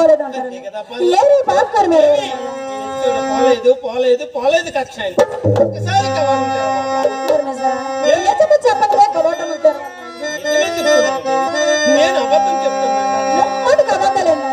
పోలేదు అంటారు. ఏది పాపకారు మీరు పోలేదు పోలేదు కక్ష ఒకసారి చెప్పండి కవాటం నేను అబద్ధం చెప్తున్నాను కబద్దలేదు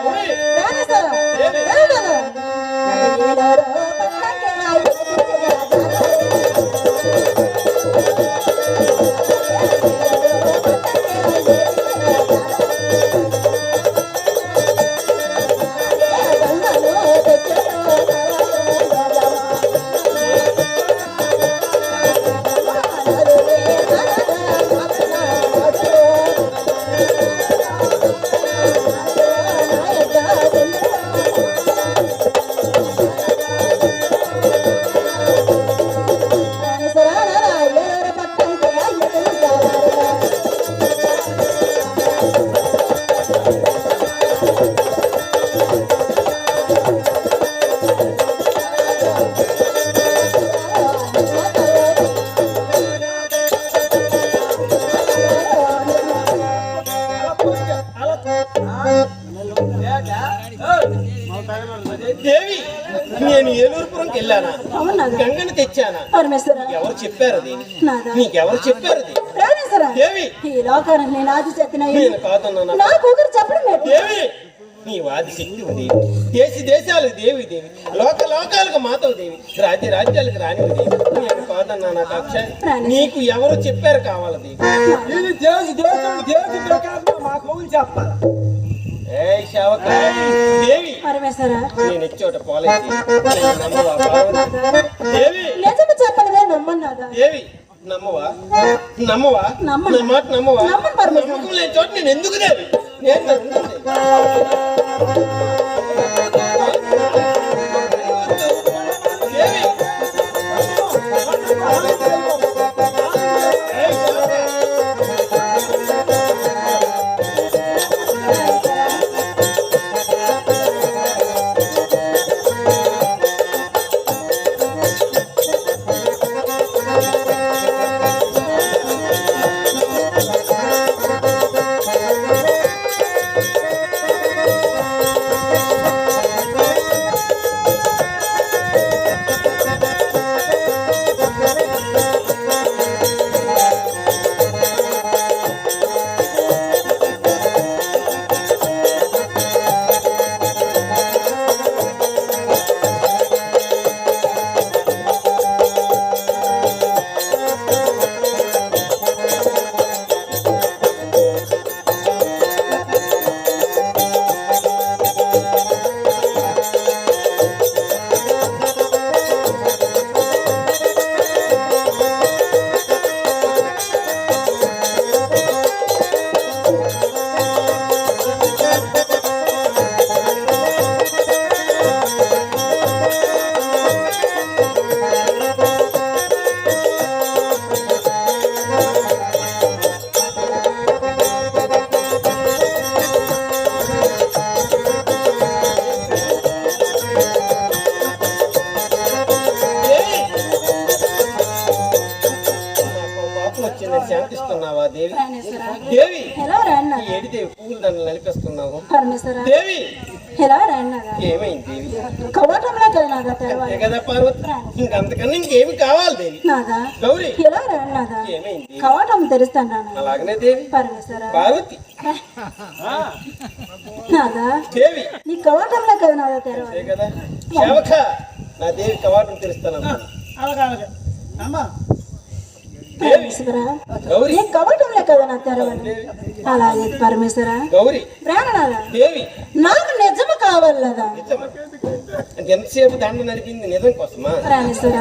దేవి నేను ఏలూరుపురంకి వెళ్ళానా గంగని తెచ్చానా ఎవరు చెప్పారు నీకెవరు చెప్పారు దేవి నేను కాదన్నా దేవి నీ వాది శక్తి ఉంది దేశాలకు దేవి దేవి లోకాలకు మాతవు దేవి రాజ్యాలకు రానివి దేవి నేను కాదన్నా నా కక్ష నీకు ఎవరు చెప్పారు కావాలి దేవి చెప్పాలి దేవి నేను ఇచ్చోట పోలేదు దేవి నమ్మవా నమ్మవా నా మాట నమ్మవా నమ్మకం లేని చోట నేను ఎందుకు దేవి నేను శాంతిస్తున్నావా దేవి దేవి ఏడితే పూలు దాన్ని నలిపిస్తున్నావు దేవి ఏమైంది దేవి కదా పార్వతి ఇంకంతకన్నా ఇంకేమి కావాలి దేవి గౌరీ ఏమైంది కవాటం తెరుస్తాను అలాగనే దేవి పార్వతి దేవి నీ కవాటంలో కదా నాదా తెరవాలి కదా సేవక నా దేవి కవాటం తెరుస్తాను గౌరీ కవాటంలో కదా నా తెరవాలి అలాగే పరమేశ్వర గౌరీ ప్రాణనాథ దేవి నాకు నిజము కావాలి కదా ఎంతసేపు దండ నడిపింది నిజం కోసమా ప్రాణేశ్వర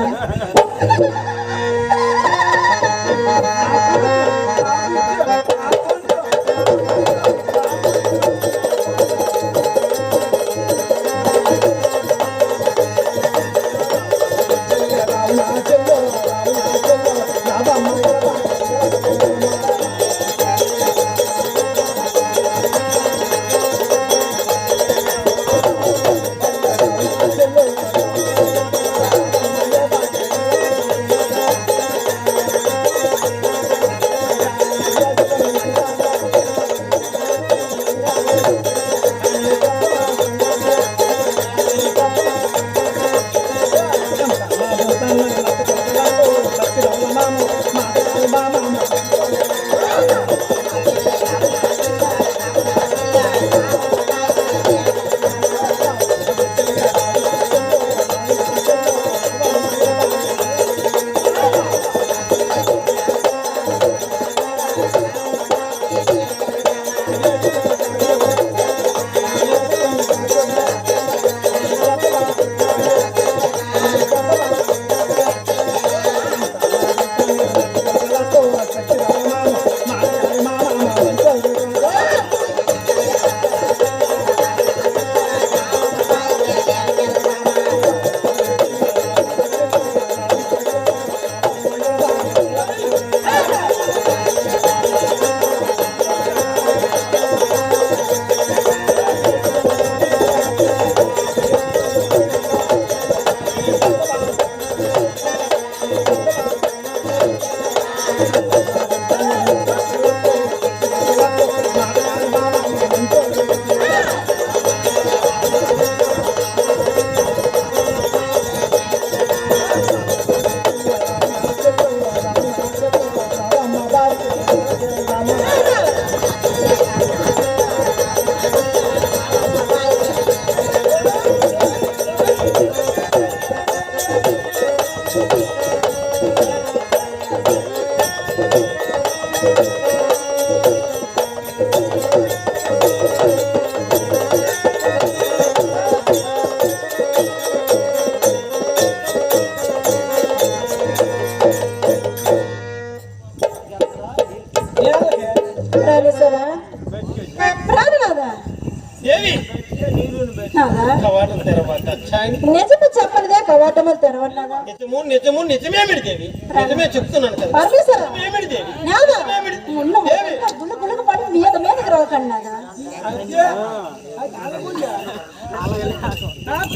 నాదా కవాటం తెరవా కక్షాయని నిజము చెప్పనిదే కవాటములు తెరవన్నాదా నిజము నిజము నిజమేమిటి దేవి నిజమే చెప్తున్నాను కదా పరమేశ్వర నిజమేమిటి దేవి నాదా నిజమేమిటి ఉన్న దేవి గుళ్ళు పడి మీదకి రాకండి నాదా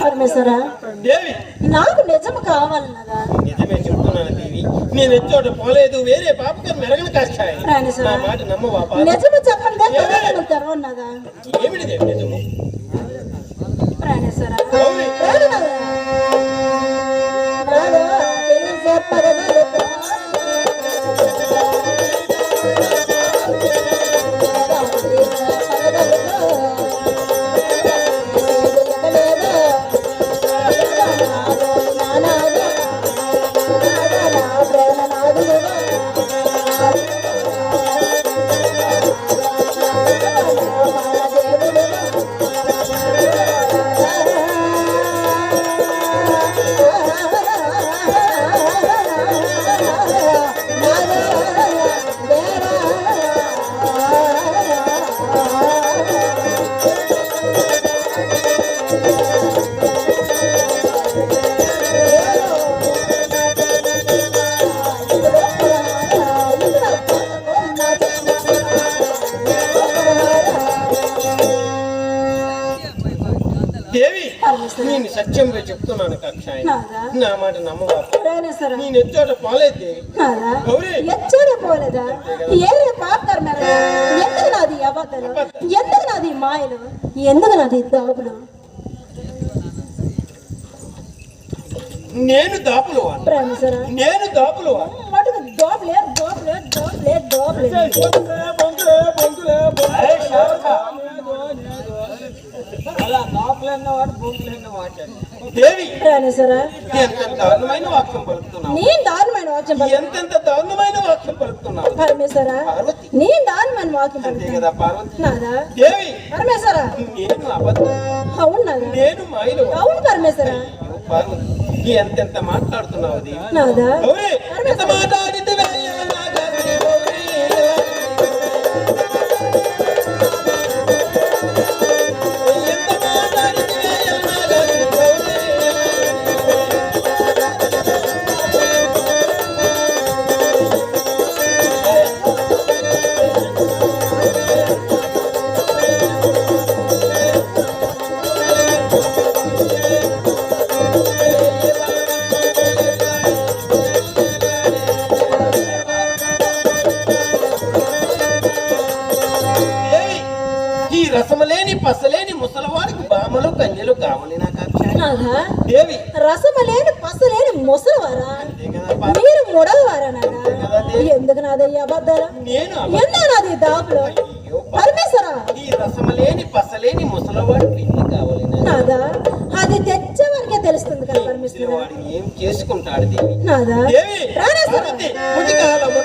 పరమేశ్వర దేవి నాకు నిజము కావాలన్నదా నిజమే చెప్తున్నాను దేవి నేను ఎచ్చోట పోలేదు వేరే పాపకి మెరగని కక్షాయ ప్రాణేశ్వర నా మాట నమ్మవా నిజము చెప్పనిదే కవాటములు తెరవన్నదా ఏమిటి దేవి నిజము ప్రాణేశ్వర గౌరీ దేవి నేను సత్యంగా చెప్తున్నాను కక్షాయ నా మాట నమ్మవా నేను ఎచ్చోట పోలేదు దేవి గౌరీ ఎచ్చడే పోలేదా ఏరే పాపర్ మేర ఎందుకు నాది అబద్ధాలు ఎందుకు నాది మాయలు ఎందుకు నాది దాపులు నేను దాపులు ప్రేమసరా నేను దాపులు మటుకు దోపలే దోపలే దోపలే దోపలే దేవి ప్రేమసరా ఎంత దారుణమైన వాక్యం పలుకుతున్నావు నేను దారుణమైన వాక్యం ఎంతెంత దారుణమైన వాక్యం పలుకుతున్నావు పరమేశ్వర పార్వతి నేను దారుణమైన వాక్యం అంతే కదా పార్వతి నాదా దేవి పరమేశ్వర నేను అబద్ధం అవును నాదా నేను మాయలు అవును పరమేశ్వర పార్వతి ఎంతెంత మాట్లాడుతున్నావు దేవి నాదా గౌరీ ఎంత మాట్లాడితే రసమలేని పసలేని ముసలవాడికి బామలు కన్యలు కావాలి నా నాదా దేవి రసమలేని పసలేని ముసలివారా మీరు మూడవవారా నాదా ఎందుకు నాదయ్య అబద్ధాలు నేను ఎందుకు నాది దాపులు పరమేశ్వర ఈ రసమలేని పసలేని ముసలవాడి పెళ్లి కావాలి నాదా అది తెచ్చే వరకే తెలుస్తుంది కదా పరమేశ్వర వాడు ఏం చేసుకుంటాడు దేవి నాదా దేవి ప్రాణేశ్వర ముదికాలము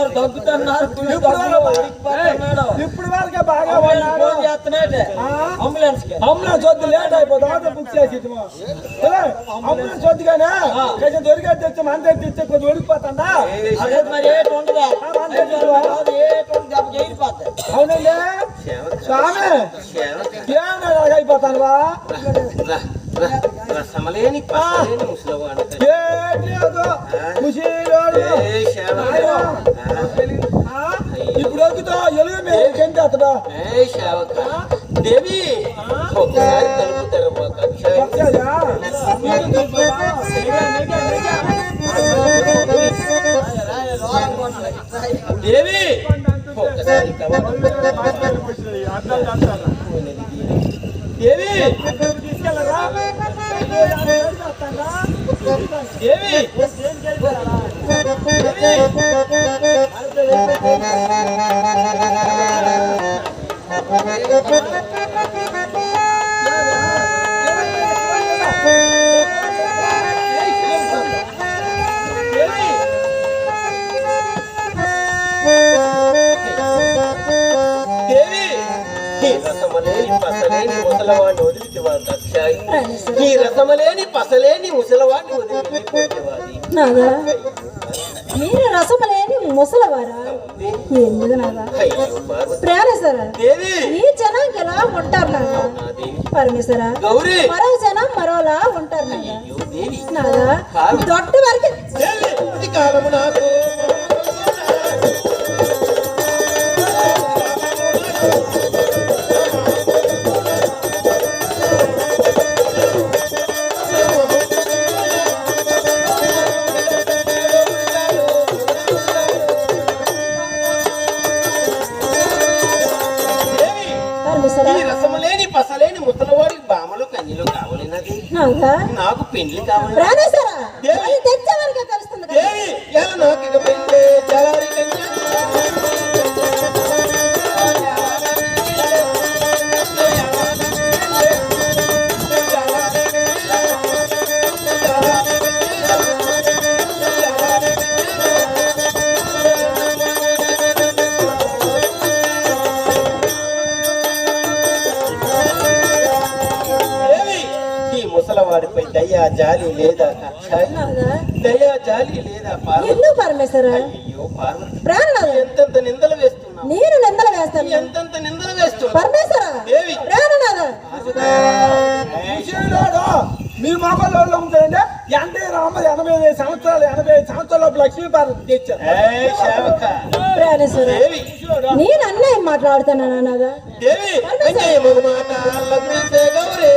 నాకు దగ్గుతున్నారు ఇప్పుడు వరకే బాగా అంబులెన్స్ అంబులెన్స్ వద్దు లేట్ అయిపోతుంది బుక్ చేసి అంబులెన్స్ వద్దు కానీ కొంచెం దొరికే తెచ్చి మన దగ్గర తెచ్చి కొంచెం ఒడికిపోతుందా మరి ఏటు ఉండదా అవునండి స్వామి ఏమైనా అయిపోతాను రసమలేని పసలేని ముసలవాడు ఇప్పుడు వద్దుతో ఎలుగు మీద అతడు దేవి ఒకసారి తలుపు తెరవక దేవి ఒకసారి దేవి తీసుకెళ్ళరా దేవి దేవి రసమలేని పసలేని ముసలవాడిని వదిలితివా దక్షాయి ఈ రసమలేని పసలేని ముసలవాడిని వదిలిపోతేవాది నాదా మీరు రసమలేని ముసలవారా ఎందుకు నాదా అయ్యో పార్వతి ప్రాణేశ్వరా దేవి ఈ జనం ఎలా ఉంటారు నాదా నా దేవి పరమేశ్వర గౌరీ మరో జనం మరోలా ఉంటారు నాదా అయ్యో దేవి నాదా దొడ్డు వరకు దేవి ఇది కాలము నాకు ఈ రసములేని పసలేని ముసలవాడికి బామలు కన్యలు కావాలన్నది నాదా నాకు పెళ్లి కావాలి ప్రాణేశ్వర దేవి. అది తెచ్చే వరకే తెలుస్తుంది కదా. దేవి ఎలా నాకు ఇక పెళ్ళి జలారి కన్య దేవి ఈ ముసలవాడిపై దయా జాలి లేదా కక్షాయి నాదా దయా జాలి లేదా పార్వతి ఎందుకు పరమేశ్వర అయ్యో పార్వతి ప్రాణనాథ ఎంతెంత నిందలు వేస్తున్నావు నేను నిందలు వేస్తాను ఎంతెంత నిందలు వేస్తున్నావు పరమేశ్వర దేవి. ప్రాణనాథ విషయంలో మీరు మాపల్లో ఉంటారంటే 80 సంవత్సరాలు లక్ష్మీ పార్వతి తెచ్చారు ఏయ్ శావక ప్రాణేశ్వర దేవి నేను అన్నయ్య మాట్లాడుతున్నాను నాదా దేవి అన్యాయము మాట లగ్నించే గౌరీ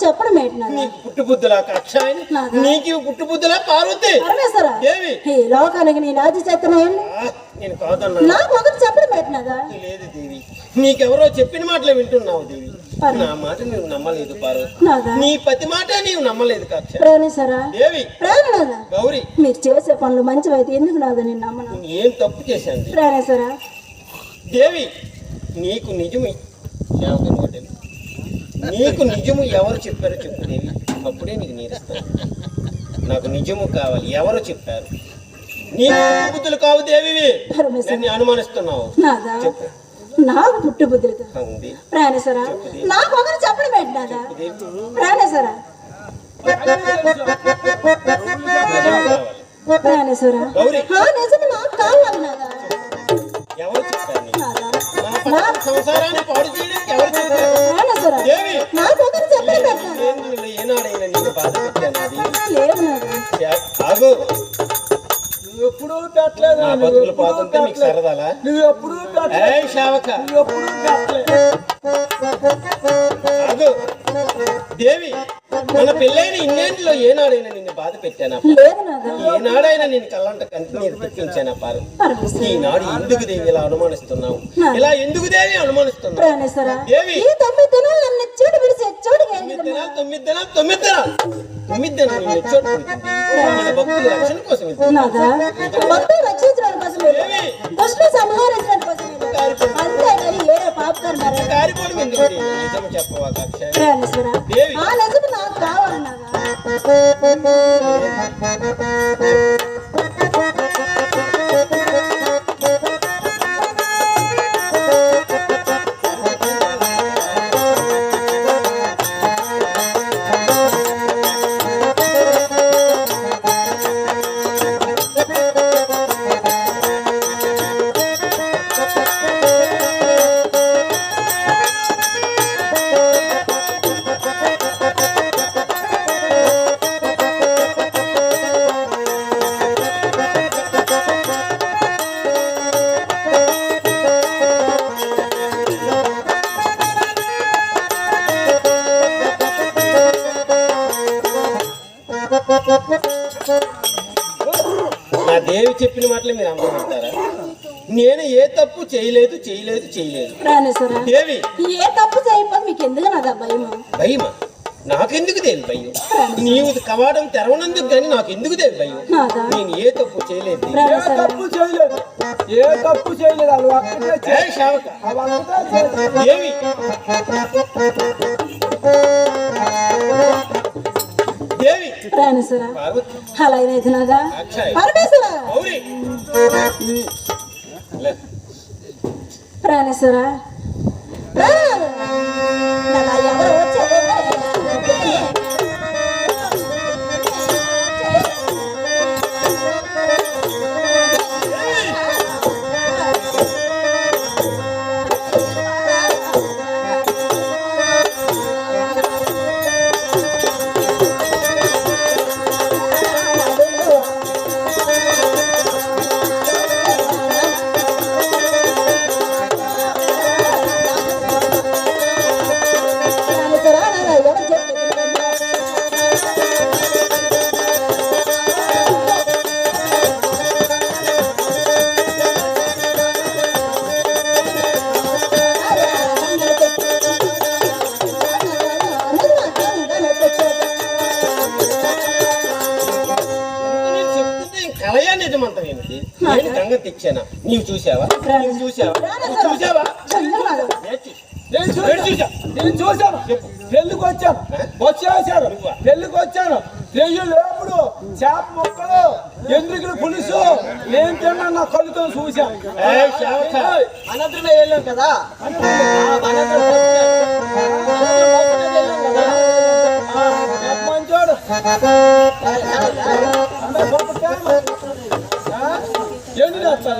చెప్పడం ఏంటి నీకు పుట్టుబుద్ధులా కక్షాయని, నీకు పుట్టుబుద్ధులా పార్వతి పరమేశ్వర దేవి. ఈ లోకానికి నేను ఆది చేస్తున్నాను నేను కాదన్నా. నాకు ఒకటి చెప్పడం పెట్టినదా? లేదు దేవి, నీకెవరో చెప్పిన మాటలే వింటున్నావు దేవి. నా మాట నీవు నమ్మలేదు పార్వతి, నీ ప్రతి మాట నీవు నమ్మలేదు కక్ష. ప్రాణేశ్వర దేవి, ప్రాణనాథ గౌరీ, మీరు చేసే పనులు మంచివైతే ఎందుకు నాదా నేను నమ్మను? ఏం తప్పు చేశాను ప్రాణేశ్వర దేవి? నీకు నిజము నీకు నిజము ఎవరు చెప్పారో చెప్పు దేవి, అప్పుడే నీకు నేర్స్తాను. నాకు నిజము కావాలి, ఎవరు చెప్పారు? నీ బుద్ధులు కావు దేవి, నన్ను అనుమానిస్తున్నావు. చెప్పు. నాకు పుట్టు బుద్ధులు ప్రాణేశ్వర నాకు ఒకరు చెప్పడం పెట్టినాదా? ప్రాణేశ్వర ప్రాణేశ్వర నిజము నాకు కావాలి నాదా. ఎవరు చెప్పారు? సంసారాన్ని పాడు చేయడానికి ఎవరు చెప్పారు? దేవి, నాకు ఒకరు చెప్పడం పెట్టినాదా? ఏనాడైనా నిన్ను బాధ పెట్టాను? లేదు నాదా. ఆగు, ఎప్పుడు పెట్టలేదు. నా బతుకులు పోతుంటే మీకు సరదాలా? నువ్వు ఎప్పుడు శావక ఎప్పుడు పెట్టలేదు. ఆగు దేవి, మన పెళ్ళైన ఇన్నేంటిలో ఏనాడైనా నిన్ను బాధ పెట్టానా? లేదు నాదా. ఏనాడైనా నేను కళ్ళంట కంటి నీరు తెప్పించానా పారు? ఈనాడు ఎందుకు దేవి ఇలా అనుమానిస్తున్నావు? ఇలా ఎందుకు దేవి అనుమానిస్తున్నావు? ప్రాణేశ్వర దేవి, ఈ 9 దినాలు నన్ను చోటు విడిచి చోటుకి 9 దినాలు నేను చోటు మన భక్తుల రక్షణ కోసం నాదా. భక్తులు రక్షించడం కోసమే, దుష్టులు సంహరించడం కోసమే. అంతేగాని ఏదో పాపకారు కారిపోవడం ఎందుకు? నిజం చెప్పవా కక్ష? ప్రాణేశ్వర దేవి, ఆ నిజం నాకు కావాలన్నాగా. నా దేవి చెప్పిన మాటలే మీరు అమ్మతారా? నేను ఏ తప్పు చేయలేదు చేయలేదు చేయలేదు. ప్రాణేశ్వర దేవి, ఏ తప్పు చేయకపోతే మీకు ఎందుకు నాదా భయమా? భయమా? నాకెందుకు దేవి భయం? నీవు కవాడం తెరవనందుకు కానీ నాకెందుకు దేవి భయం? నేను ఏ తప్పు చేయలేదు. తప్పు చేయలేదు, ఏ తప్పు చేయలేదు. దేవి, దేవి, ప్రాణేశ్వర పార్వతి, అలా ఏదైతే నాదా. అక్షయ్, పరమేశ్వర గౌరీ, ప్రాణేశ్వర ఎవరు వచ్చేదే నేను గంగ తెచ్చానా? నీవు చూసావా? చూసావా? నేను చూశాను. పెళ్లికి వచ్చాను, వచ్చేసాను. పెళ్లికి వచ్చాను. తెయ్యలు ఎప్పుడు చేప మొక్కలు, ఎందుకులు పులుసు నేను తిన్నా నా కళ్ళుతో చూశాను. అనంతరమే వెళ్ళాం కదా. మంచోడు ఏంటి చేస్తా?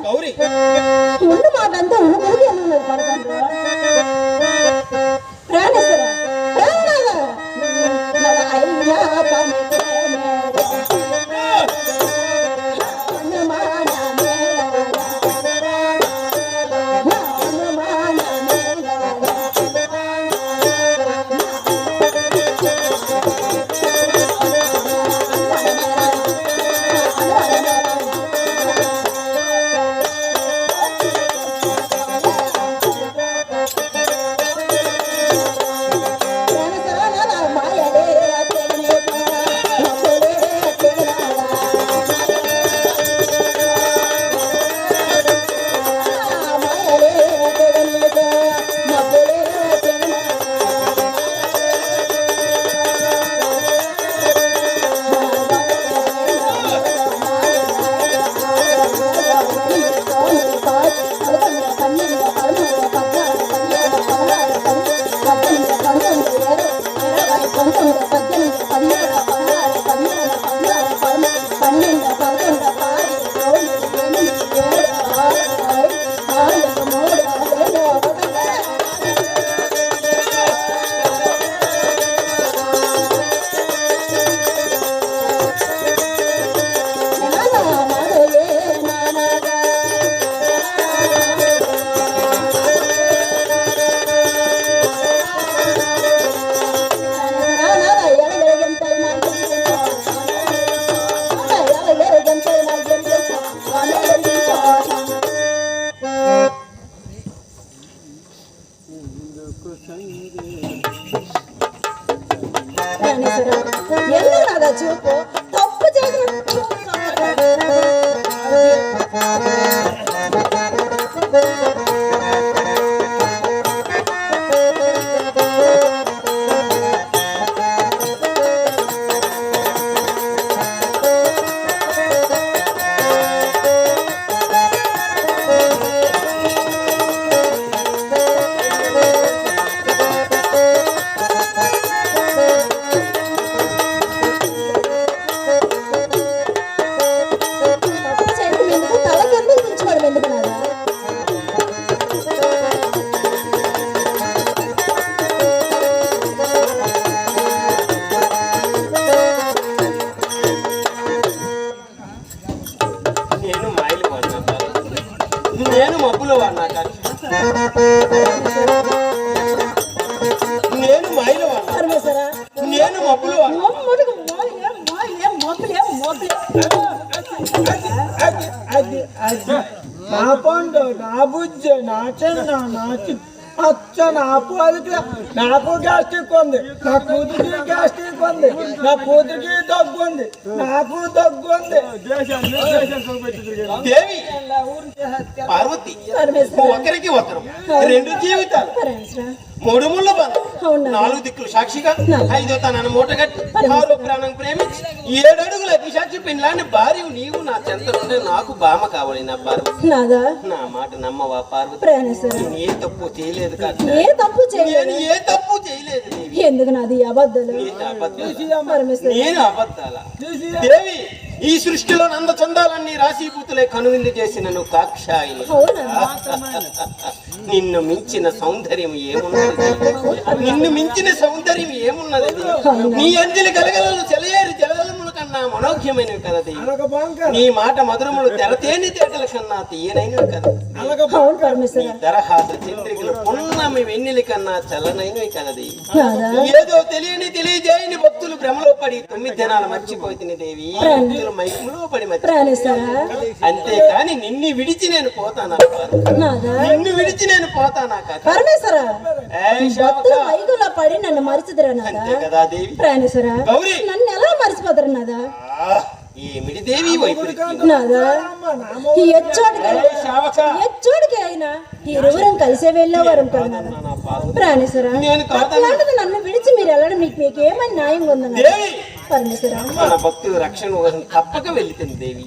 గౌరీ, ఉండు మాటంతా ఉనుకుడికి ఎందుకు పడతాను ప్రాణేశ్వర అయ్యా పని ప్రాణేశ్వర ఎందుకు నాదా చూపు తప్పు చేసిన నేను మబ్బులు వాడినా కానీ నేను మైలు వాడినా నేను మబ్బులు వాడినా నా పండు నా బుజ్జ నా చెన్న నా అచ్చ నా పోలిక నాకు గ్యాస్ట్రిక్ ఉంది నా కూతురికి గ్యాస్ట్రిక్ ఉంది నా కూతురికి దగ్గు ఉంది నాకు దగ్గు ఉంది దేవి పార్వతి ఒకరికి ఒకరు రెండు జీవితాలు మూడు ముళ్ళ బంధం నాలుగు దిక్కులు సాక్షిగా ఐదో తనను మూటగట్టి ఆరో ప్రాణం ప్రేమించి 7 అడుగుల అతిసాక్షి పిల్లాన్ని భార్య నీవు నా చెంతనుంటే నాకు బామ కావాలి నా పార్వతి నా మాట నమ్మవా పార్వతి నేను ఏ తప్పు చేయలేదు కాదు ఏ తప్పు చేయలేదు ఎందుకు నాది అబద్ధాలు నేను అబద్ధాలా దేవి ఈ సృష్టిలో నంద చందాలన్నీ రాశీభూతులే కనువిందు చేసిన నువ్వు కాక్షాయిని నిన్ను మించిన సౌందర్యం ఏమున్నది నిన్ను మించిన సౌందర్యం ఏమున్నది నీ అంజలి గలగలలు చెలయేరు జలగలముల కన్నా మనోజ్యమైనవి కలది నీ మాట మధురములు తెరతేని తేటల కన్నా తీయనైనవి కదా నీ దరహాస చంద్రికలు పున్నమి వెన్నెల కన్నా చల్లనైనవి కలది ఏదో తెలియజేయని భక్తులు భ్రమలో పడి 9 దినాలు మర్చిపోతుంది దేవి మైకులో పడి అంతేకాని నిన్ను విడిచి నేను పోతానా నిన్ను విడిచి నేను పోతానా పడి నన్ను మరిచిదరా కదా దేవి గౌరీ నన్ను ఎలా మరిచిపోతారు నాదా ఏమిటి దేవి వైపు ఎచ్చోడికి అయినా ఇరువురం కలిసే వెళ్ళేవారం కదా ప్రాణేశ్వర అట్లాంటిది నన్ను విడిచి మీరు వెళ్ళడం మీకు ఏమైనా న్యాయం ఉందన్న పరమేశ్వర మన భక్తుల రక్షణ కోసం తప్పక వెళ్తుంది దేవి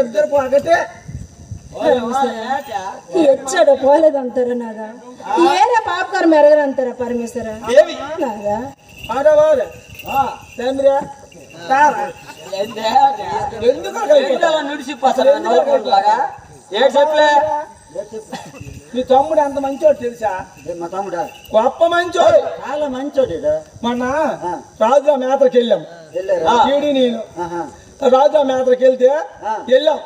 ఇద్దరు పగటే ఎచ్చడ పోలేదంటారా నాదా ఏరా పాపకారు మెరగరంటారా పరమేశ్వర నాదా నీ తమ్ముడు ఎంత మంచోడు తెలుసా మా తమ్ముడా గొప్ప మంచోడు చాలా మంచోడు మొన్న రాజా మేతకి వెళ్ళాం నేను రాజా మేతకి వెళ్తే వెళ్ళాం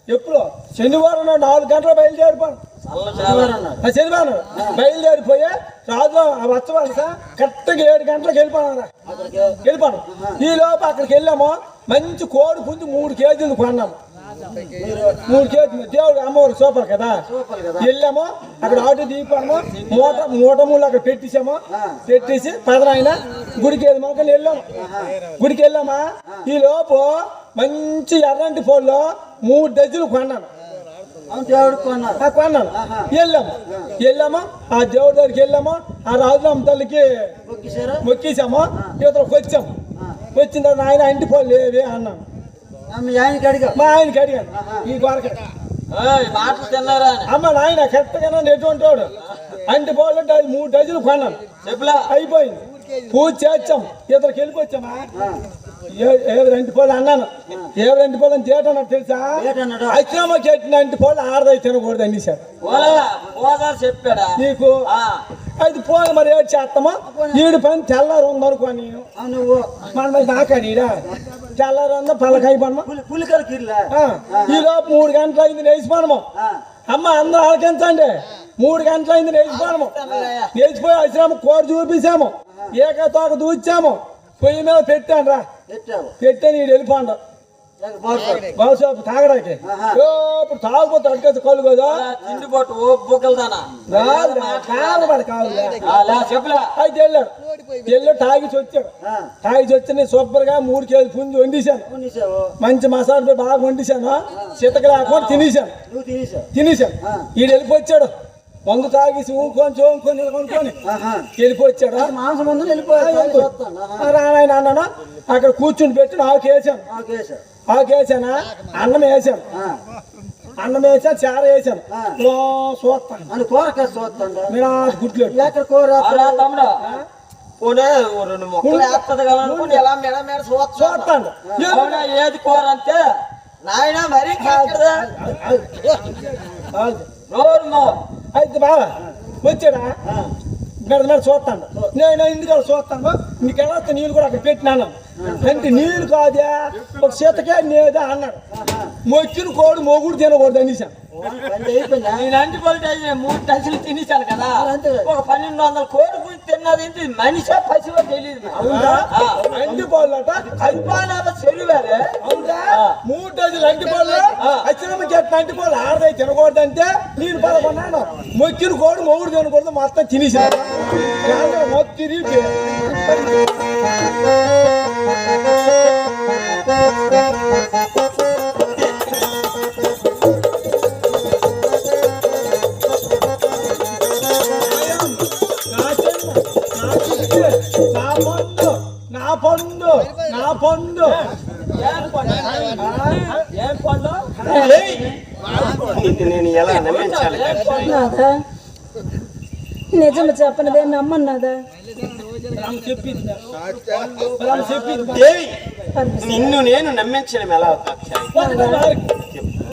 ఎప్పుడు శనివారం 4 గంటలు బయలుదేరిపోను శనివారం బయలుదేరిపోయే రాజు వచ్చవాలి సార్ కరెక్ట్గా 7 గంటలకు వెళ్ళిపోను ఈ లోపు అక్కడికి వెళ్ళాము మంచి కోడి పుంజు 3 కేజీలు కొన్నాము 3 కేజీలు దేవుడు అమ్మవారు సూపర్ కదా వెళ్ళాము అక్కడ ఆటో దిగిపోయాము మూట మూడు అక్కడ పెట్టేసి పదనాయన గుడికి వెళ్ళి వెళ్ళాము గుడికి వెళ్ళామా ఈ లోపు మంచి ఎర్రంటి ఫోన్లో 3 డజన్లు కొన్నాను వెళ్ళాము ఆ దేవుడి దగ్గరికి వెళ్ళాము ఆ రాజురామ తల్లికి మొక్కేసాము ఇవతలకు వచ్చాము వచ్చిన తర్వాత ఆయన ఇంటి ఫోన్ లేవే అన్నాను మా ఆయనకి అడిగాను ఈ గొరక అమ్మ నాయన కరెక్ట్ గా ఎటువంటి వాడు అంటి ఫోన్లు 3 డజన్లు కొన్నాను అయిపోయింది పూజ చేర్చాం ఇతరికి వెళ్ళిపోవచ్చామా 7 పోలు అన్నాను 7 పోలు అని తేటన్నాడు తెలుసా అచ్చామా చెట్టిన 2 పోలు ఆడదై తినకూడదు అండి సార్ చెప్పాడా నీకు 5 పోలు మరి ఏడు చేస్తామా 7 పని తెల్లారు ఉందనుకో నేను నువ్వు మన మీద నాకాడీడా తెల్లారు ఉందా పలకాయ పనమా ఈ లోపు 3 గంటలు అయింది నేసిపోనము అమ్మ అందరూ ఆలకించండి 3 గంటలు అయింది నేసిపోనము నేసిపోయి వచ్చినాము కోడి చూపించాము ఏక తోక దూచాము పొయ్యి మీద పెట్టాను రా పెట్టాను ఈడు వెళ్ళిపోండు బాగుసాపు తాగడానికి ఆహా. ఇప్పుడు తాగుపోతే అడిగేది కళ్ళు కదా తిండి పట్టు ఓ బుక్కలదానా కాదు కావులే చెప్పులా అయితే వెళ్ళాడు తాగిసి వచ్చాడు తాగిసి వచ్చి నేను సూపర్ గా 3 కేజీలు పుంజి వండిశాను మంచి మసాలా బాగా వండిశాను చితక లేకుండా తినేశాను ఈడు వెళ్ళిపోచ్చాడు మందు తాగేసి ఊకొని కొనుక్కొని వెళ్ళిపోచ్చాడు మాంసం ముందు వెళ్ళిపోయాడు రానాయన అన్నాను అక్కడ కూర్చుని పెట్టి ఆకేసానా అన్నం వేసాను చార వేసాను చూస్తాను మీరు గుడ్లు ఎక్కడ కూర తమ్ముడు పోనే 2 మొక్కలు వేస్తుంది కదా అనుకుని ఎలా మెడ మెడ చూస్తాను ఏది కూర అంతే నాయన మరీ అయితే బాగా వచ్చాడా మెడ చూస్తాను నేను ఎందుకు చూస్తాను నీకు ఎలా నీళ్ళు కూడా అక్కడ పెట్టినాను అంటే నీళ్ళు కాదా ఒక చేతకే నేదా అన్నాడు మొక్కిన కోడు మొగుడు తినకూడదు అనేసాను నేను అంటిపోయి 3 టన్నులు తినేసాను కదా ఒక 1200 కోడి పుంజి తిన్నది మనిషి పసివో తెలియదు అంటిపోవాలట అల్పానాభ చెరువారే 3 డజన్లు అంటిపోవాలి అచ్చినమ్మ చెట్టు అంటిపోవాలి ఆడదై తినకూడదంటే నేను పదకొన్నాను మొక్కిన కోడు మొగుడు తినకూడదు మొత్తం తినేసాను మొత్తం నా పండు నేను ఎలా నమ్మించాలి నాదా నిజం చెప్పనదే నమ్మన్నాదా దేవి నిన్ను నేను నమ్మించడం ఎలా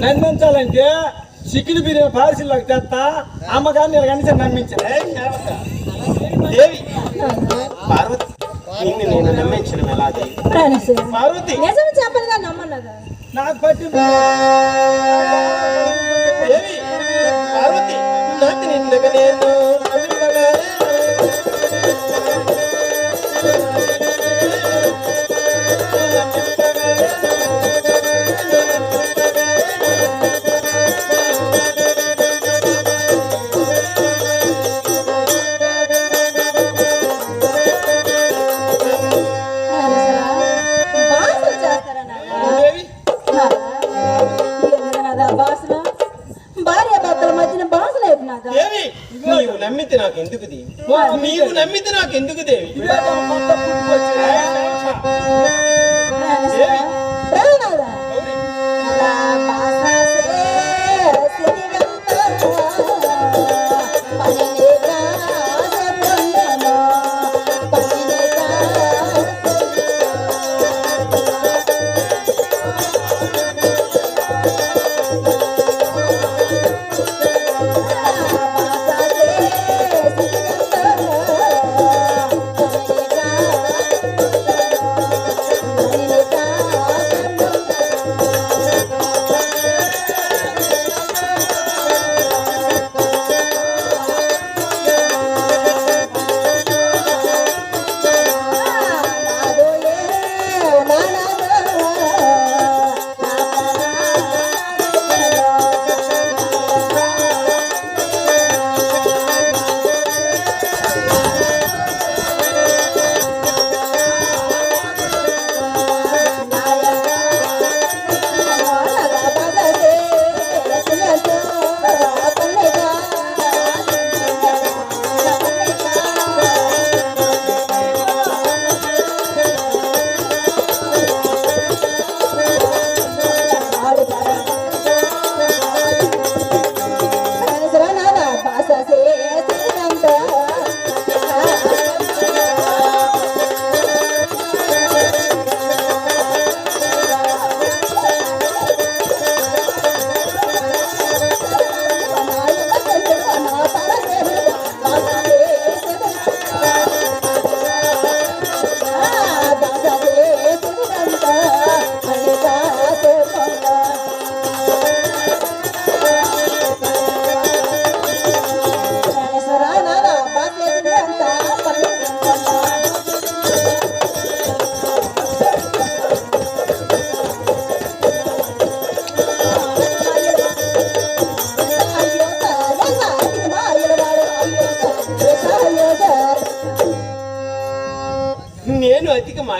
నమ్మించాలంటే చికెన్ బిర్యానీ పార్సిల్లోకి తెస్తా అమ్మగారిని కనీసం నమ్మించాను దేవి పార్వతి నిన్ను నేను నమ్మించడం ఎలా పార్వతి నిజం చెప్పనదా నమ్మన్నదా నాకు పట్టి దేవి పార్వతి నాకు నిన్నగా నేను నీవు నమ్మితే నాకు ఎందుకు దేవి నీవు నమ్మితే నాకు ఎందుకు దేవి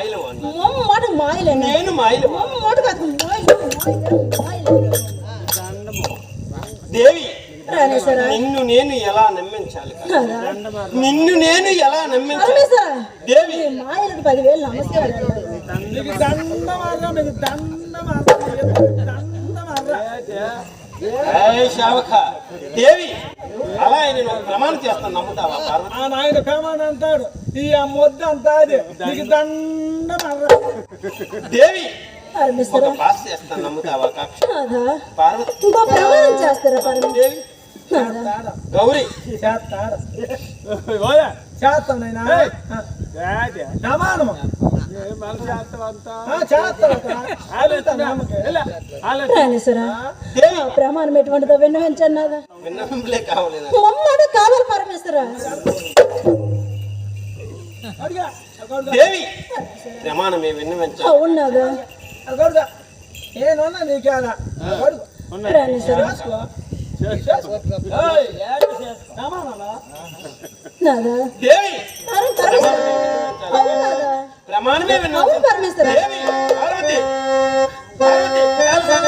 మాయలు అన్నా. మొమ్మట మాయలేనా నేను మాయలు మొమ్మట కాదు మాయలు దేవి ప్రాణేశ్వర నిన్ను నేను ఎలా నమ్మించాలి కదా నిన్ను నేను ఎలా నమ్మించాలి పరమేశ్వర దేవి ఈ మాయలకు 10,000 నమస్కారాలు నీకు దండమారా, నీకు దండమారా, దండమారా. ఏయ్ శావక దేవి అలా నేను ఒక ప్రమాణం చేస్తాను నమ్ముతావా పార్వతి ఆ నాయన పేమాని అంటాడు, ఈ మొద్దు అంటాది, నీకు దండమారా. దేవి పరమేశ్వర ఒక పాస్ చేస్తాను నమ్ముతావా కాక్ష కదా పార్వతి ఇంకో ప్రమాణం చేస్తారా పరమేశ్వర దేవి గౌరీ చేస్తాడు చేస్తానైనా ప్రమాణము చేస్తాడు. ప్రాణేశ్వర దేవి ప్రమాణం ఎటువంటిదో విన్నవించన్నాదా విన్నపింపులే కావాలి నాకు. మొమ్మట కావాలి పరమేశ్వర అడిగా దేవి ప్రమాణమే విన్నవించాలి అవునాదా అడుగుదా ఏమన్నా నీకేలా అడుగు ప్రాణేశ్వర ప్రమాణాలా నాదా దేవి పరమేశ్వర అవునాదా ప్రమాణమే అవును విన్నవించాలి పరమేశ్వర దేవి పార్వతి పార్వతి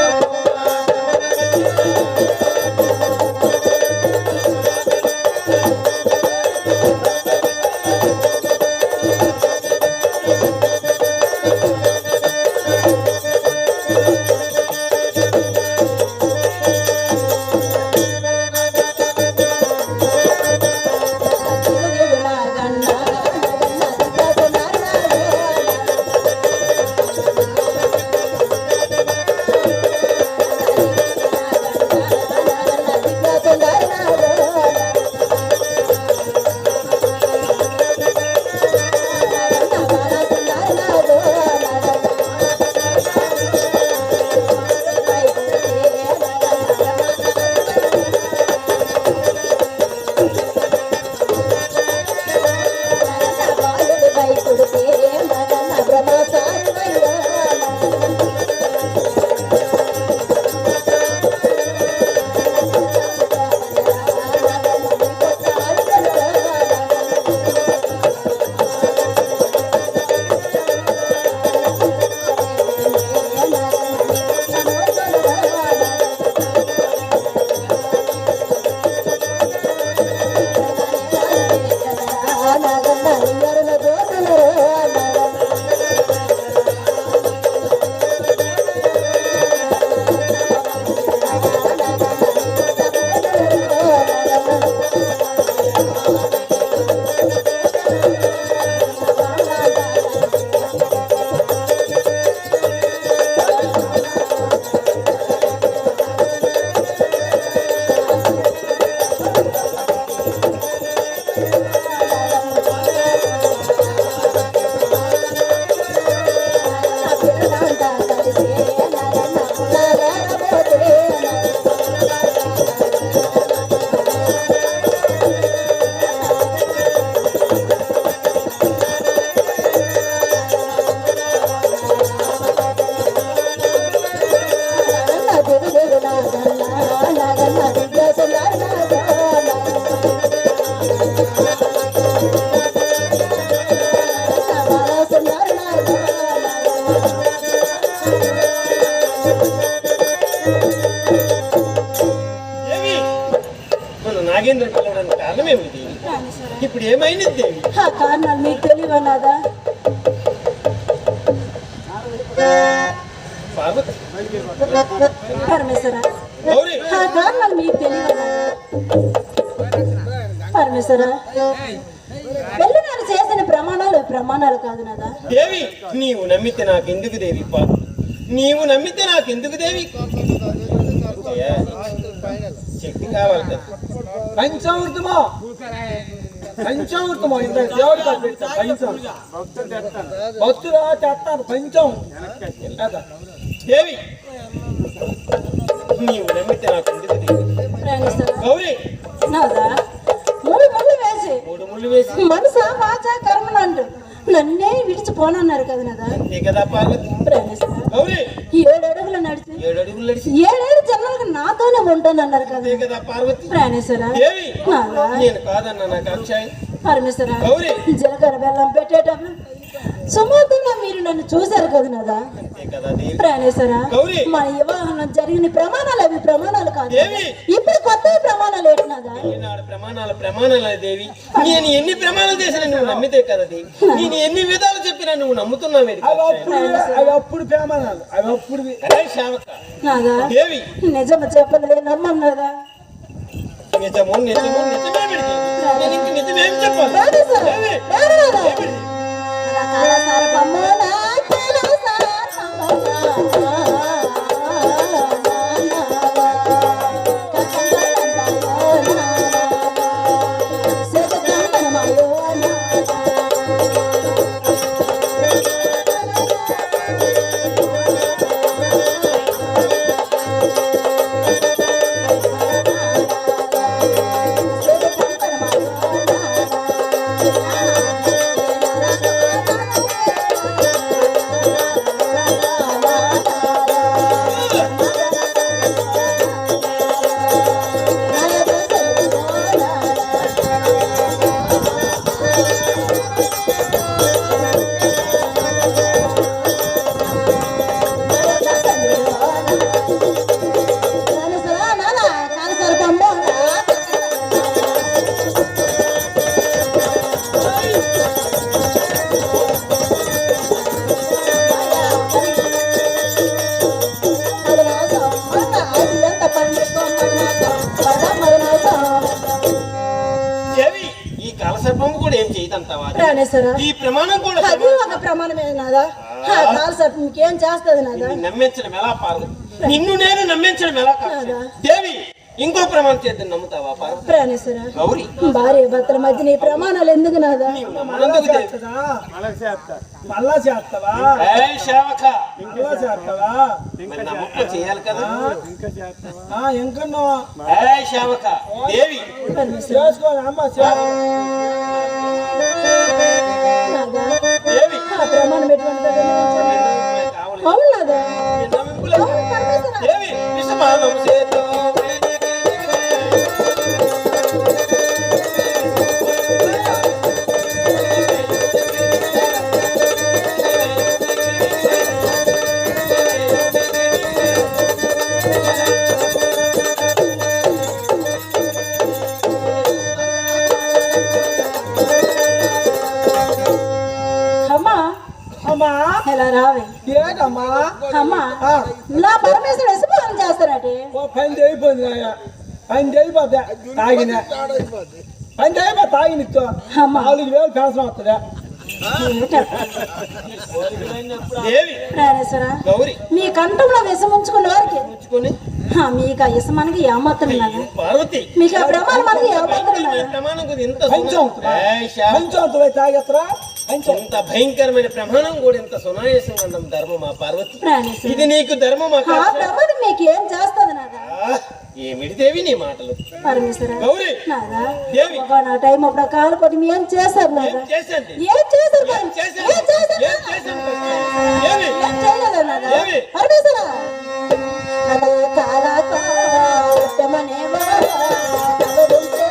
నాగేంద్ర పిలవడానికి కారణం ఏమిటి? ఇప్పుడు ఏమైంది దేవి? ఆ కారణాలు మీకు తెలియవన్నాదా? పార్వతి పరమేశ్వర, గౌరీ ఆ కారణాలు మీకు తెలియవన్నాదా? పరమేశ్వర, పెళ్లి నేను చేసిన ప్రమాణాలు కాదు నాదా. దేవి నీవు నమ్మితే నాకెందుకు దేవి? నీవు నమ్మితే నాకెందుకు దేవి? శక్తి కావాలి కదా. పంచామృతమో ఇంత దేవుడు భక్తులు చేస్తాను పంచం. దేవి నీవు నమ్మితే నాకెందుకు దేవి? పరమేశ్వర, గౌరీ నాదా మూడు ముళ్ళు వేసి మనస వాచ కర్మలు అంటూ నన్నే విడిచిపోనన్నారు కదా నాదా. అంతే కదా పార్వతి. పరమేశ్వర, గౌరీ 7 అడుగులు నడిచి 7 అడుగులు నడిచి 7 జన్మలకు నాతోనే ఉంటానన్నారు కదా. అంతే కదా పార్వతి. ప్రాణేశ్వర, దేవి నాదా నేను కాదన్నా నాకు అక్షయ్. పరమేశ్వర, గౌరీ జీలకర్ర బెల్లం పెట్టేటప్పుడు సుమూర్తంగా మీరు నన్ను చూశారు కదా నాదా అంతే కదా దేవి. ప్రాణేశ్వర గౌరీ. మన వివాహం జరిగిన ప్రమాణాలు అవి ప్రమాణాలు కాదు దేవి. ఇప్పుడు కొత్త ప్రమాణాలు ఏంటి నాదా ఈనాడు ప్రమాణాలు దేవి. నేను ఎన్ని ప్రమాణాలు చేసినా నువ్వు నమ్మితే కదా దేవి. నేను ఎన్ని విధాలు చెప్పినా నువ్వు నమ్ముతున్నావు అవి అప్పుడు ప్రమాణాలు అవి అప్పుడు నాదా దేవి. నిజమా చెప్పలేదు నమ్మన్నాదా నిజమే పెడితే నేను ఇంక నిజమేం చెప్పాలి ప్రాణేశ్వర దేవి. ప్రాణనాథా. దేవి. అలా కాలసార పమ్మోనా, కాలసార పమ్మోనా. దేవి. ఈ కాలసర్పము కూడా ఏం చేయదంటావా ప్రాణేశ్వర ఈ ప్రమాణం కూడా అది ఒక ప్రమాణమే నాదా కాలసార్ మీకేం చేస్తుంది నాదా నిన్ను నమ్మించడం ఎలా పార్వతి? నిన్ను నేను నమ్మించడం ఎలా కాదు? దేవి ఇంకో ప్రమాణం చేద్దాం నమ్ముతావా పార్వతి? ప్రాణేశ్వర గౌరీ. భార్య భర్తల మధ్య నీ ప్రమాణాలు ఎందుకు నాదా నమ్మనందుకు దేవి. మళ్ళా చేస్తావా ఏయ్ శావక. మళ్ళా చేస్తావా మరి నమ్మకం చేయాలి కదా. ఇంకన్నో ఏయ్ శావక. దేవి. చేసుకోని అమ్మ నాదా దేవి. ఆ ప్రమాణం ఎటువంటిదో కావాలి. అవును నాదా ఈ నమ్మింపులే. అవును పరమేశ్వర దేవి విషమానం చేతో అమ్మా అమ్మా ఇలా రావే ఏంటమ్మా అమ్మా నా పరమేశ్వరుడు యశమానం చేస్తారటే ఓ పని అయిపోయింది నాయ పని అయిపోద్దా తాగిన పని అయిపో తాగినితో అమ్మా 4000 పెన్షన్ వస్తుందా దేవి. ప్రాణేశ్వర గౌరీ. మీ కంఠంలో విషం ఉంచుకున్న వారికి ఉంచుకొని మీకు ఆ యశమానికి ఏమాత్రం నాదా పార్వతి. మీకు ఆ ప్రమాణం మనకి ఏమాత్రం ఈ నాదా ప్రమాణం కూడా ఇంత పంచం ఏయ్ శావక. పంచం తాగెత్తరా ఇంత భయంకరమైన ప్రమాణం కూడా ఇంత సునాయాసంగా ఉండడం ధర్మమా పార్వతి? ప్రాణేశ్వర ఇది నీకు ధర్మమా ఆ కాదు? ప్రమాణం మీకు ఏం చేస్తుంది నాదా ఏమిటి దేవి నీ మాటలు? పరమేశ్వర గౌరీ. నాదా దేవి. ఒక నా టైం అప్పుడు కాలు కొట్టి మీ ఏం చేశారు నాదా ఏం చేశాను? ఏం చేశారు ఏం పరమ- చేశాను? ఏం చేశారు ఏం చేశాను? దేవి. ఏం చేయలేదా నాదా దేవి. పరమేశ్వర నాదా కాలాతో ఉత్తమనేవా తగుడుంటే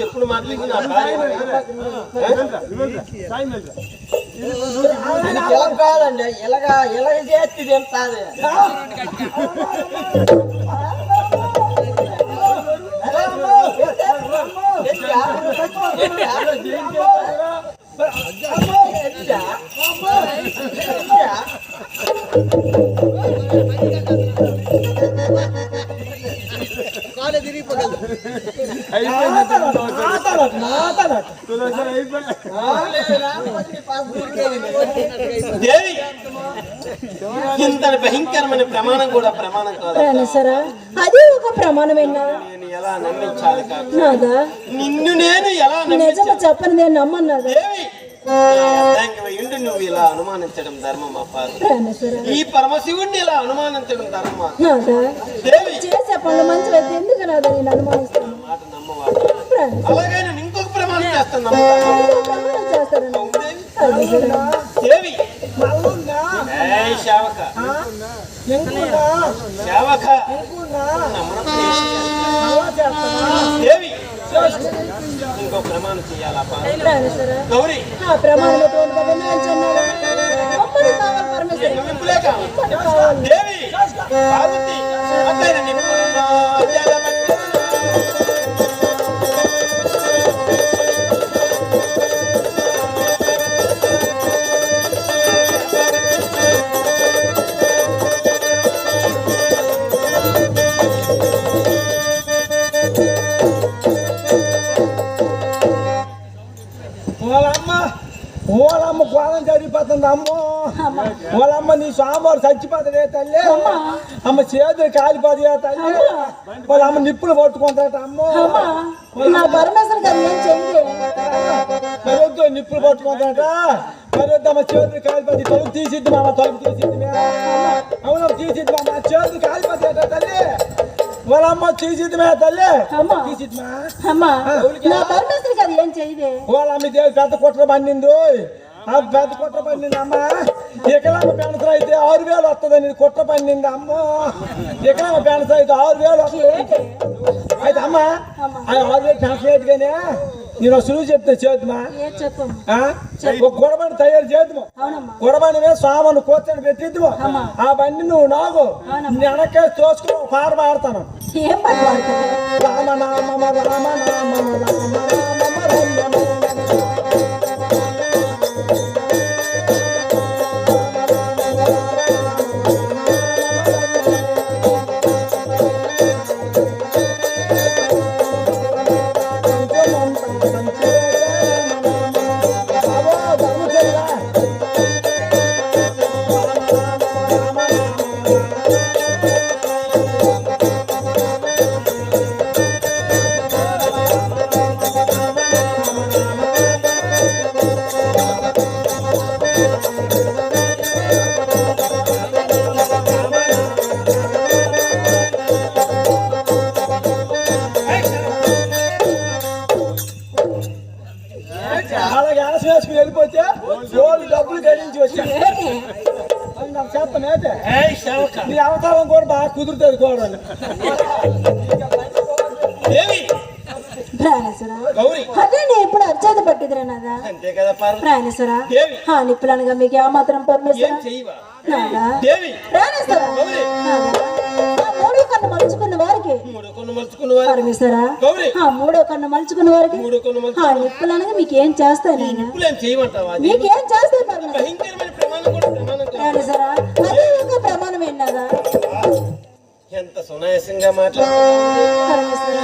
చెప్పుడు మాటలకి నా భార్య ఇలా కాదండి ఇలాగ చేస్తే తింటాది దేవి ఇంత భయంకరమైన ప్రమాణం కూడా ప్రమాణం కాదు ప్రాణేశ్వరా అది ఒక ప్రమాణమేనా నేను ఎలా నమ్మించాలి కాదు నాదా నిన్ను నేను ఎలా నిజంగా చెప్పని నేను నమ్మన్నాదా దేవి ఇంటి నువ్వు ఇలా అనుమానించడం ధర్మం అప్పారు ప్రాణేశ్వరా ఈ పరమశివుణ్ణి ఇలా అనుమానించడం ధర్మం నాదా దేవి చేసే పనులు మంచివి అయితే ఎందుకు నాదా నేను అనుమానిస్తాను మాట నమ్మవాడు ప్రాణేశ్వరా అలాగే నేను ఇంకొక ప్రమాణం చేస్తాను ఇంకో ప్రమాణం చేస్తారన్నా ప్రాణేశ్వరా దేవి ఏయ్ శావక శావక దేవి ఇంకో ప్రమాణం చేయాలా ప్రాణేశ్వరా గౌరీ ఆ ప్రమాణం ఎటువంటి విన్నాడు అమ్మని కావాలి పరమేశ్వర నిప్పులే కావాలి దేవి పార్వతి అక్కడ నిప్పులున్నా జలమట్టు వాళ్ళమ్మ కోలం జరిగిపోతుంది అమ్మో వాళ్ళమ్మ నీ సాంబారు చచ్చిపోతుంది తల్లి అమ్మ చేతులు కాలిపోతుంది తల్లి వాళ్ళ అమ్మ నిప్పులు పట్టుకుంటాట అమ్మో నా పరమేశ్వర గారు ఏం చెయ్యి మరొద్దు నిప్పులు పట్టుకుంటాట మరొద్దు అమ్మ చేతులు కాలిపోతుంది తలుపు తీసిద్ది మామ తలుపు తీసిద్ది అవును తీసిద్ది మామ చేతులు కాలిపోతాట తల్లి వాళ్ళమ్మ తీసిద్ది మే తల్లి తీసిద్ది మా అమ్మా నా పరమేశ్వర గారు ఏం చెయ్యి వాళ్ళమ్మ పెద్ద కుట్ర పండింది ఆ పెద్ద కుట్ర పండింది అమ్మ ఎకరామ పెన్షన్ అయితే 6,000 వస్తుందని కుట్ర పండింది అమ్మ ఎకరామ పెన్షన్ అయితే 6,000 వస్తుంది అయితే అమ్మ 6,000 పెన్షన్ అయితే కానీ నేను సులువు చెప్తే చేద్దామా ఒక గొడవని తయారు చేద్దాము గొడవని స్వామను కూర్చొని పెట్టిద్దాము ఆ బండి నువ్వు నాకు వెనకే తోసుకుని పాట పాడతాను రామ నామ రామ నామ రామ రామ వెళ్ళిపోతే డబ్బులు గడించి వచ్చాను చెప్పనైతే నీ అవతారం కూడా బాగా కుదురుతుంది కూడా అదే నేను ఎప్పుడు అర్చాత పట్టిదిరా నాదా ప్రాణేశ్వరా నిప్పులనగా మీకు ఆ మాత్రం పరమేశ్వర మూడో కన్ను మలుచుకున్న వారికి పరమేశ్వరా మూడో కన్ను మలుచుకున్న వారికి నిప్పులనగా మీకేం చేస్తాను మీకేం చేస్తాను ప్రాణేశ్వరా అదే ఒక ప్రమాణం ఏంటదా ఎంత సునాయాసంగా మాట్లాడుతున్నా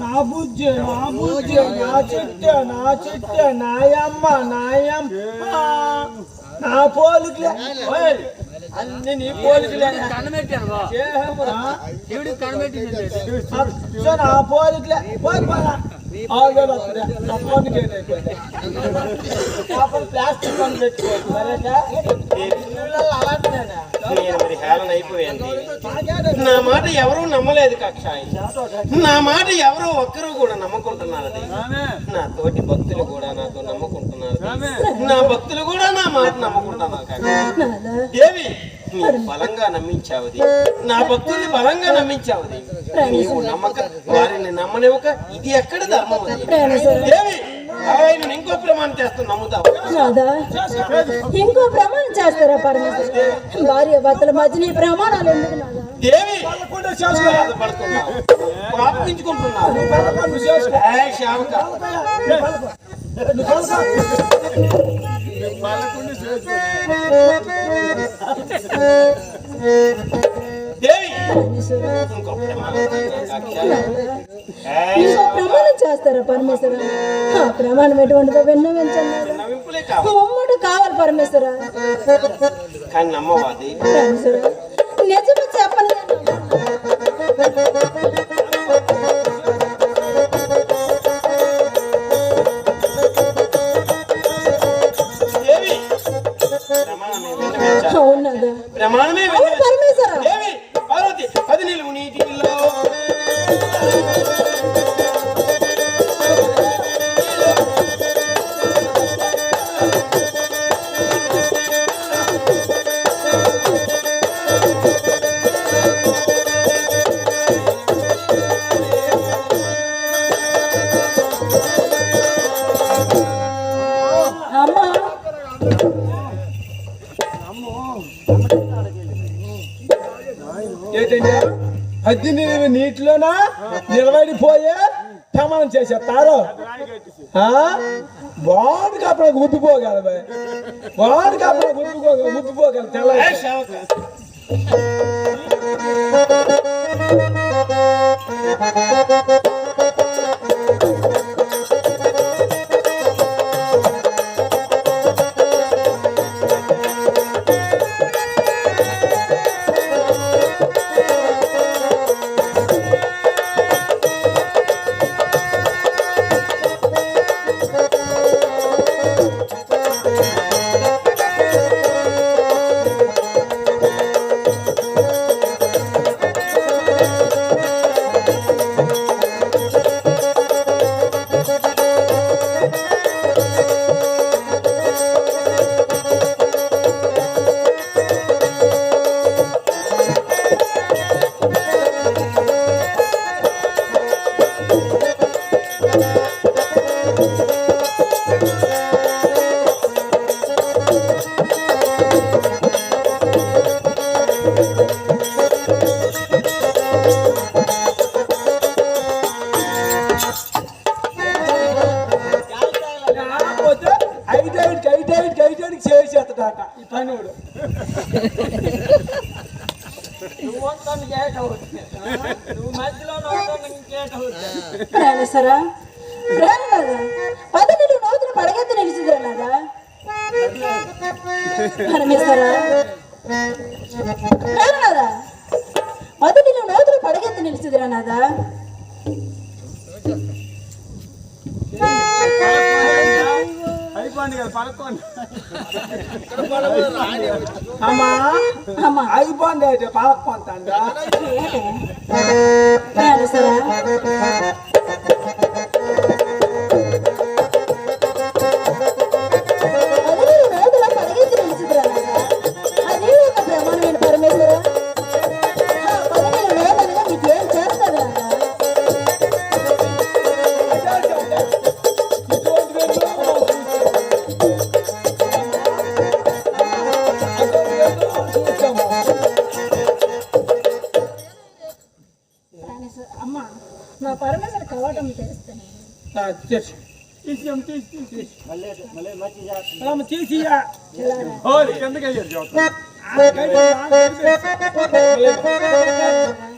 నా బుజ్జి నా చిట్ట నాయమ్మ నా పోలికలే అన్ని నీ పోలికలే నా పోలికలే ప్లాస్టిక్ పని పెట్టుకోవచ్చు నేను మరి హేళన అయిపోయింది. నా మాట ఎవరూ నమ్మలేదు కక్షాయి. నా మాట ఎవరో ఒక్కరు కూడా నమ్మకుంటున్నారు. నా తోటి భక్తులు కూడా నాతో నమ్మకుంటున్నారు. నా భక్తులు కూడా నా మాట నమ్మకుంటున్నారు. దేవి నీవు బలంగా నమ్మించావుది, నా భక్తుల్ని బలంగా నమ్మించావుది. నీవు నమ్మక వారిని నమ్మనివ్వక ఇది ఎక్కడ ధర్మం అది? దేవి ఆయన ఇంకో ప్రమాణం చేస్తూ నమ్ముతావు. ఇంకో ప్రమాణం చేస్తారా పరమేశ్వర? భార్య భర్తల మధ్య ప్రమాణాలు ఎందుకు నాదా? దేవి బాధపడుతున్నావు, పాపించుకుంటున్నావు. దేవి ఇంకో ప్రమాణం చేస్తారా పరమేశ్వర? ఆ ప్రమాణం ఎటువంటిదో విన్నవించండి. మమ్మడు కావాలి పరమేశ్వర. కానీ నమ్మవాది పరమేశ్వర నిజమే చెప్పండి. అవునదా? ప్రమాణమే పరమేశ్వర. దేవి పార్వతి 10 నిలువు నీటిలో నీటిలోనా నిలబడిపోయే ప్రమాణం చేసేస్తారు. వాడికి అప్పుడు ఉప్పిపోగల వాడికి అప్పుడు ఉప్పిపోగల తెల్ల చేసేస్తాడట ఈ పనుడు. ప్రాణేశ్వరా, ప్రాణనాథా, 10 నూతులు పడగెత్తి నిలిచిద్రనాథా. పరమేశ్వరా, ప్రాణనాథా, 10 నూతులు పడగెత్తి నిలిచిద్రనాథా. అమ్మా అయిపోండి అయితే పలకొంటా ప్రాణేశ్వరా, అమ్మా నా పరమేశ్వర కవాటం చేస్తాను.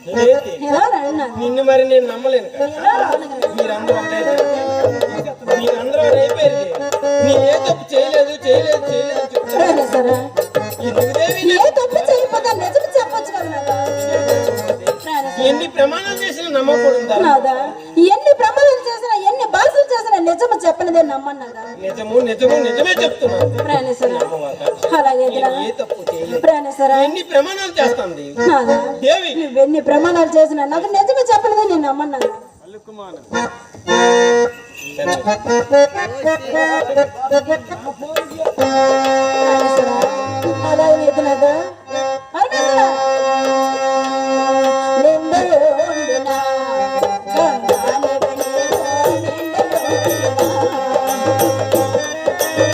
నేనైతే ఎలా రాయనా నిన్ను మరి నేను నమ్మలేను కదా. మీరందరూ ఒకటే మీరందరూ అయిపోయారు. నేను ఏ తప్పు చేయలేదు చేయలేదు చేయలేదు అని చెప్తాను. ప్రాణేశ్వర ఎందుకు దేవి ఏ తప్పు చేయకపోతే నిజం చెప్పొచ్చు కదా నాదా ప్రాణేశ్వర ఎన్ని ప్రమాణాలు చేసినా నమ్మకూడదా? నాదా ఎన్ని ప్రమాదాలు చేసినా ఎన్ని భాషలు చేసినా నిజము చెప్పనిదే నమ్మన్నాదా నిజము నిజము నిజమే చెప్తున్నాను. ప్రాణేశ్వర నమ్మవాక. అలాగే నేను ఏ తప్పు చేయలేదు. ప్రాణేశ్వర ఎన్ని ప్రమాణాలు చేస్తాను దేవి. నాదా దేవి నువ్వెన్ని ప్రమాణాలు చేసినా నాకు నిజమే చెప్పనిదే నేను నమ్మన్నాదా అలాగే నాదా పరమేశ్వర నిందలో ఉండిన గంగానే వెలిగో నిందలో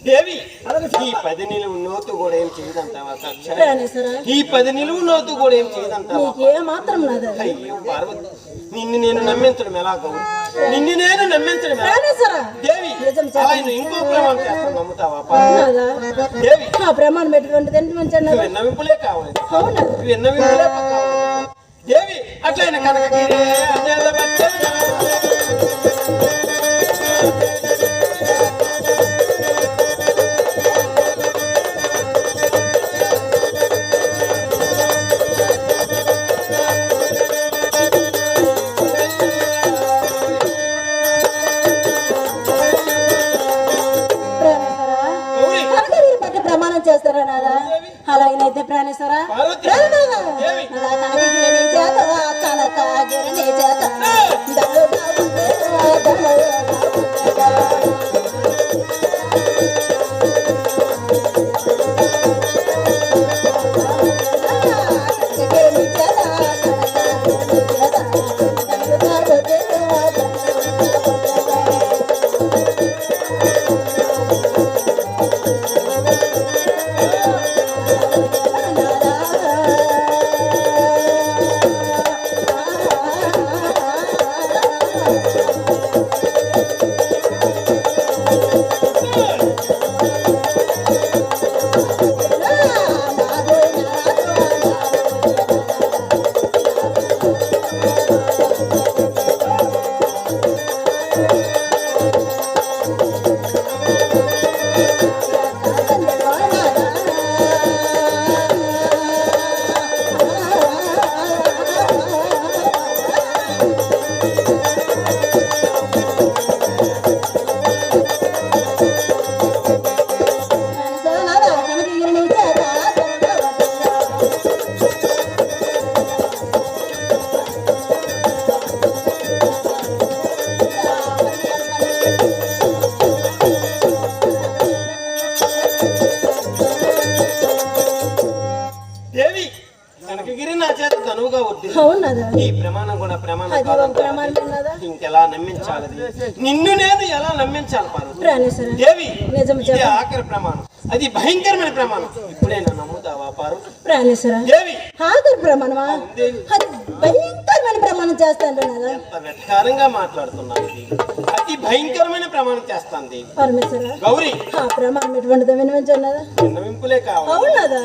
దేవి ఈ 10 నిలువు నోతు కూడా ఏం చేయదంటావా సాక్షాత్? ప్రాణేశ్వర ఈ 10 నిలువు నోతు కూడా ఏం చేయదంటావా? నీకే మాత్రం నాదా అయ్యో పార్వతి, నిన్ను నేను నమ్మించడం ఎలా గౌరి? నిన్ను నేను నమ్మించడం ఎలా? ప్రాణేశ్వర దేవి నిజం చెప్పు. ఆయన ఇంకో ప్రమాణం చేస్తాను, నమ్ముతావా పార్వతి? నాదా దేవి ఆ ప్రమాణం పెట్టుకుంటే ఎంత మంచి అన్నదా నువ్వు నమ్మింపులే కావాలి, అవునా నువ్వు నమ్మింపులే కావాలి. దేవి అట్లయిన కనకగిరి అజల బచ్చల ప్రమాణం చేస్తారా నాదా అలాగనైతే ప్రాణేశ్వర పార్వతి, దేవి. కనకగిరి చేత కనకగిరి చేత దళుగా ఉండే, దళుగా కనకగిరి చేత కనకగిరి చేత దళుగా ఉండే, అవునదా ఈ ప్రమాణం కూడా ప్రమాణం అది ఒక కాదంటావా? ప్రమాణం ఉన్నదా ఇంకెలా నమ్మించాలి నిన్ను నేను ఎలా నమ్మించాలి పార్వతి ప్రాణేశ్వర దేవి నిజం ఇది చెప్పు ఆఖరి ప్రమాణం అది భయంకరమైన ప్రమాణం ఇప్పుడే నన్ను నమ్ముతావా పార్వతి ప్రాణేశ్వర దేవి ఆఖరి ప్రమాణమా దేవి అది భయంకరమైన ప్రమాణం చేస్తాను కదా ఎంత వెటకారంగా మాట్లాడుతున్నాను దేవి అతి భయంకరమైన ప్రమాణం చేస్తాను దేవి పరమేశ్వర గౌరీ ఆ ప్రమాణం ఎటువంటిదో వినవించున్నదా విన్నవింపులే కావాలి అవునదా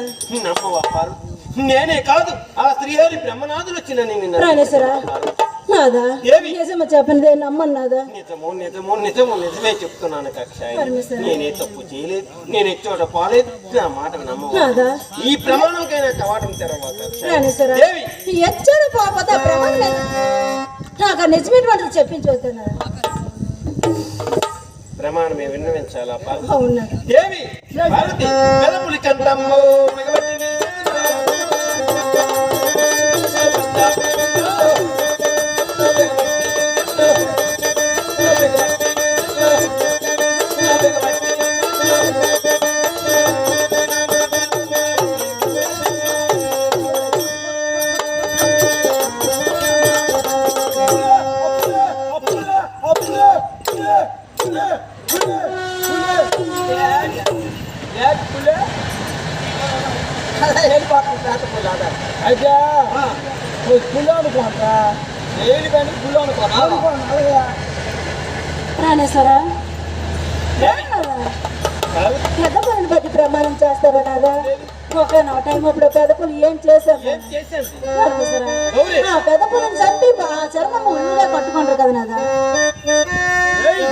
నమ్మవా పార్వతి నేనే కాదు ఆ శ్రీహరి బ్రహ్మనాథులు వచ్చిన నిన్ను ప్రాణేశ్వర నాదా దేవి. నిజమ చెప్పనిదే నమ్మన్నాదా నిజమో నిజమో నిజమో నిజమే చెప్తున్నాను కక్షాయి పరమేశ్వర. నేనే తప్పు చేయలేదు నేను చోట పోలేదు నా మాట నమ్మవా నాదా ఈ ప్రమాణంకైనా కవాటం తెరవా కక్షాయి ప్రాణేశ్వర దేవి ఎచ్చడు పోతే ఆ ప్రమాణం లేదు. నాకు ఆ నిజమైనటువంటిది చెప్పించవద్దన్నా ప్రమాణమే విన్నవించాలా పార్వతి అవునదా దేవి పార్వతి వెలపులి కంటమ్మో మిగబట్టి అయితే పులి అనుకోండి ఏడు కానీ గుళ్ళు అనుకోనా ప్రాణేశ్వర పెద్ద పనులు బట్టి ప్రమాణం చేస్తారా నాదా ఒక నా టైం అప్పుడు పెద్ద పనులు ఏం చేశారు ఏం చేశాను ప్రాణేశ్వర గౌరీ ఆ పెద్ద పనులు చంపి ఆ చర్మం ఉల్లుగా కట్టుకుంటారు కదా నాదా ఏయ్,